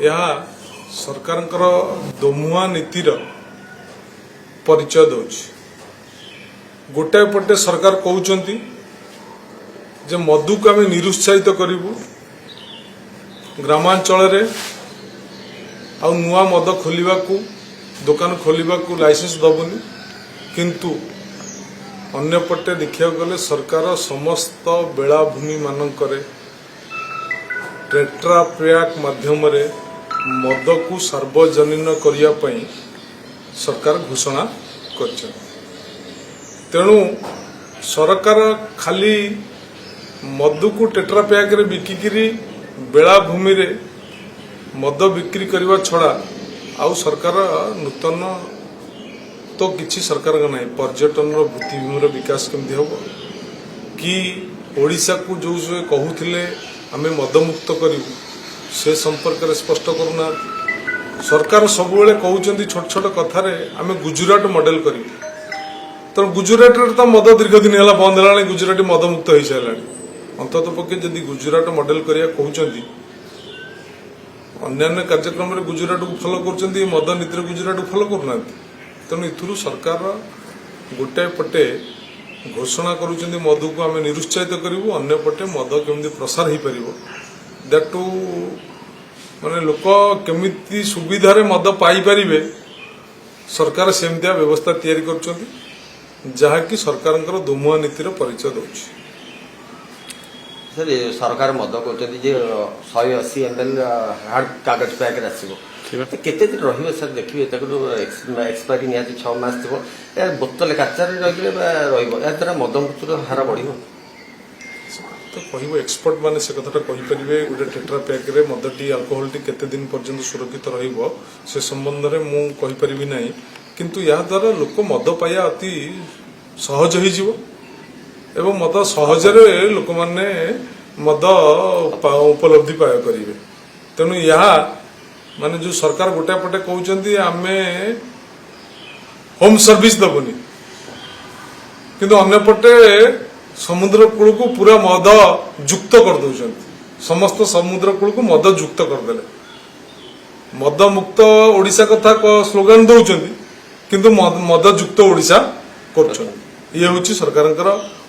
यह सरकार दोमुआ नीतिर परिचय दौच गोटाए पटे सरकार कहते जे मधु को आम निरुत्साहित करूँ ग्रामांचल आउ नुआ मद खोलने को दुकान खोलने को लाइसेंस दबुनि किंतु अन्यपटे देखा गले सरकार समस्त बेलाभूमि मानक टेट्रा पैक माध्यम मद को सार्वजनीन करने सरकार घोषणा कर तेणु सरकार खाली मधु को टेट्रा पैक रे बिकिकी बेलाभूमि रे मद बिक्री करने छड़ा आउ सरकार नूतन तो किसी सरकार का नहीं पर्यटन भित्तिभूमि विकास केमती हम कि ओडिशा को जो कहूले आम मदमुक्त करूँ से संपर्क में स्पष्ट करूना सरकार सब कहते छोट छोट कथार आम गुजरात मॉडल करूँ तो गुजरात तो मद दीर्घ दिन है बंद है गुजरात मदमुक्त हो सारा अंतत पक्षे जदि गुजरात मॉडल करिया कहते अन्य कार्यक्रम में गुजरात को फॉलो कर मद नीति गुजरात को फॉलो करना तेणु इथुरु सरकार गोटाए पटे घोषणा करुँच मधु को आम निरुत्साहित करूँ अन्य पटे मद केमती प्रसार हो पार दैट टू माने लोक केमिति सुविधा रे मद पाई परिबे सरकार सेमतिया व्यवस्था तैयारी करछंती जहाँकि सरकार दोमुआ नीतिर परिचय दौर सर सरकार मद कहते 180 ml हार्ड कागज पैक आसो केते दिन रहिबे सर देखिए एक्सपायरी निहाती 6 मास थी बोतल काचार रही द्वारा मद मुक्तर हार बढ़ तो कह एक्सपर्ट माने से कथाटा कहींपारे गोटे टेट्रा पैक रे मदटी अल्कोहल टी केते दिन पर्यंत सुरक्षित रहिबो से संबंध में मु कहि परिबि नाही किंतु या द्वारा लोक मद पाया अति सहज हो जीवो एवं मद सहजरे लोक माने मद उपलब्धि पाया करिवे तेणु यहाँ माने जो सरकार गोटे पटे कहते आमे होम सर्विस दबुनी किंतु अन्य पटे समुद्र कूल को पूरा मद युक्त कर दौरान समस्त समुद्र कूल को मद युक्त करदे मद मुक्त ओडिशा कथा स्लोगान दौरान किंतु मद युक्त ओडिशा कर ये हूँ सरकार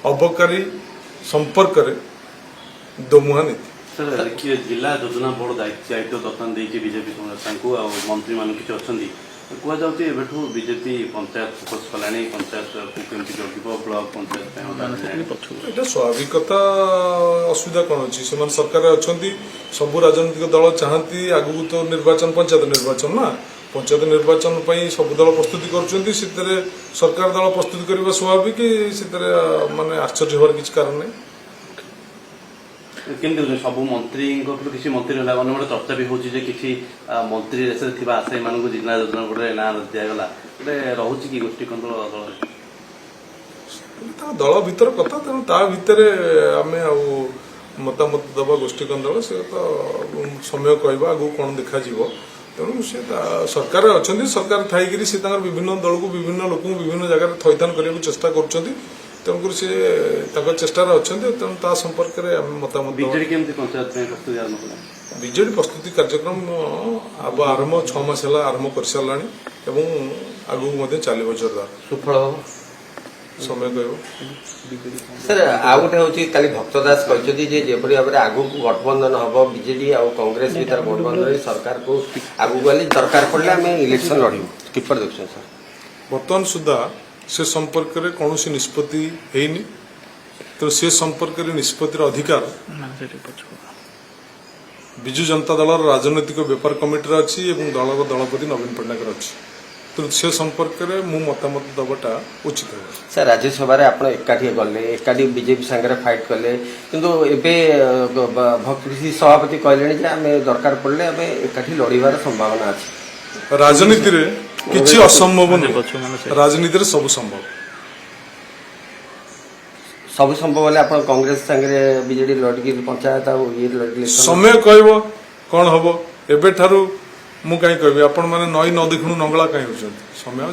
अबकारी संपर्क दोमुहा नीति सर देखिए जिला योजना बोर्ड दायित्व दत्तान देखिए बीजेपी मंत्री मान किसी अच्छा कहु बीजेपी पंचायत फोकस कलानी पंचायत को केमती जगिब ब्लॉक पंचायत ये स्वाभाविकता असुविधा कौन अच्छी से सरकार अच्छा सब राजनीतिक दल चाहती आगू तो निर्वाचन पंचायत निर्वाचन ना पंचायत निर्वाचन सब दल प्रस्तुति कर सरकार दल प्रस्तुति करने स्वाभाविक माने आश्चर्य होवार किसी कारण नहीं केमती सब मंत्री किसी मंत्री अन्य चर्चा भी होची किसी मंत्री रेस आशायी मान जिला योजना गोटे ना दिगला गोटे रोचे कि गोष्ठी कंट्रोल दल दल भीतर कथा तेणु ता भितर आम मतामत दबा गोष्ठी कंट्रोल से तो समय कहवा आगू कौन देखा तेणु से सरकार अच्छा सरकार थी विभिन्न दल को विभिन्न लोक विभिन्न जगह थैथान करने को चेष्टा कर तेणुक सी चेष्टार अच्छा तेणु ता संपर्क में मतामत बीजेडी प्रस्तुति कार्यक्रम अब आरंभ 6 मास आरंभ कर सारा आगू चलो जोरदार सुफल समय कह सर आ गोटे हूँ कल भक्तदास कहते भाव में आगू गठबंधन हम बीजेडी और कांग्रेस भर गठबंधन सरकार को आगू गले दरकार पड़े आम इलेक्शन लड़ू किपर देख सर बर्तमान सुधा से संपर्क में कौन निष्पत्ति हैनी तो से संपर्क में निष्पत्तिर अधिकार विजु जनता दल राजनैतिक व्यापार कमिटी अच्छी दलर दलपति नवीन पट्टनायक अच्छी तो से संपर्क में मु मतामत दबाटा उचित है सर राज्यसभा आप एकाठी गले एकाठी बीजेपी सांगे फाइट कले किंतु एबे भक्ति सभापति कहले आम दरकार पड़े आम एकाठी लड़ार संभावना अच्छी राजनीति रे किछि असंभव नहीं राजनीति रे सब संभव बोले आप कांग्रेस संगे बीजेडी लड़की पंचायत ये समय कहब कौन हम एबे ठारू मु कहीं कहबी आपण माने नई न देखणु नंगला कहीं होचंती समय